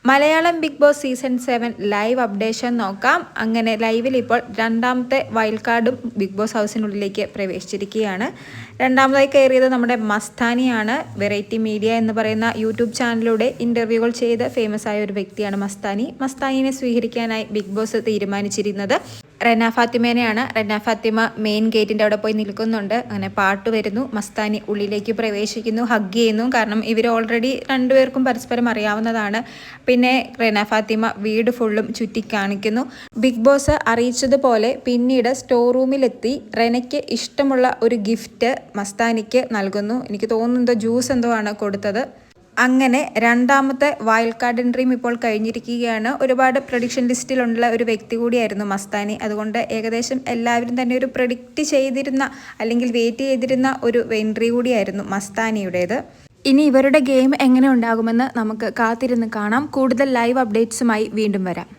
Malayalam Bigg Boss season 7 live updation നോക്കാം. അങ്ങനെ ലൈവിൽ ഇപ്പോൾ രണ്ടാമത്തെ വൈൽഡ് കാർഡും ബിഗ് ബോസ് ഹൗസിനുള്ളിലേക്ക് പ്രവേശിച്ചിരിക്കുകയാണ്. രണ്ടാമതായി കയറിയത് നമ്മുടെ മസ്താനിയാണ്. വെറൈറ്റി മീഡിയ എന്ന് പറയുന്ന യൂട്യൂബ് ചാനലിലൂടെ ഇൻ്റർവ്യൂകൾ ചെയ്ത് ഫേമസ് ആയ ഒരു വ്യക്തിയാണ് മസ്താനി. മസ്താനിയെ സ്വീകരിക്കാനായി ബിഗ് ബോസ് തീരുമാനിച്ചിരുന്നത് റെന ഫാത്തിമേനെയാണ്. റെന ഫാത്തിമ മെയിൻ ഗേറ്റിൻ്റെ അവിടെ പോയി നിൽക്കുന്നുണ്ട്. അങ്ങനെ പാട്ട് വരുന്നു. മസ്താനി ഉള്ളിലേക്ക് പ്രവേശിക്കുന്നു, ഹഗ് ചെയ്യുന്നു. കാരണം ഇവർ ഓൾറെഡി രണ്ടുപേർക്കും പരസ്പരം അറിയാവുന്നതാണ്. പിന്നെ റെന ഫാത്തിമ വീട് ഫുള്ളും ചുറ്റി കാണിക്കുന്നു. ബിഗ് ബോസ് അറിയിച്ചതുപോലെ പിന്നീട് സ്റ്റോർ റൂമിലെത്തി റെനയ്ക്ക് ഇഷ്ടമുള്ള ഒരു ഗിഫ്റ്റ് മസ്താനിക്ക് നൽകുന്നു. എനിക്ക് തോന്നുന്നത് ജ്യൂസ് എന്തോ ആണ് കൊടുത്തത്. അങ്ങനെ രണ്ടാമത്തെ വൈൽഡ് കാർഡ് എൻട്രിയും ഇപ്പോൾ കഴിഞ്ഞിരിക്കുകയാണ്. ഒരുപാട് പ്രഡിക്ഷൻ ലിസ്റ്റിലുള്ള ഒരു വ്യക്തി കൂടിയായിരുന്നു മസ്താനി. അതുകൊണ്ട് ഏകദേശം എല്ലാവരും തന്നെ ഒരു പ്രഡിക്റ്റ് ചെയ്തിരുന്ന അല്ലെങ്കിൽ വെയിറ്റ് ചെയ്തിരുന്ന ഒരു എൻട്രി കൂടിയായിരുന്നു മസ്താനിയുടേത്. ഇനി ഇവരുടെ ഗെയിം എങ്ങനെ ഉണ്ടാകുമെന്ന് നമുക്ക് കാത്തിരുന്ന് കാണാം. കൂടുതൽ ലൈവ് അപ്ഡേറ്റ്സുമായി വീണ്ടും വരാം.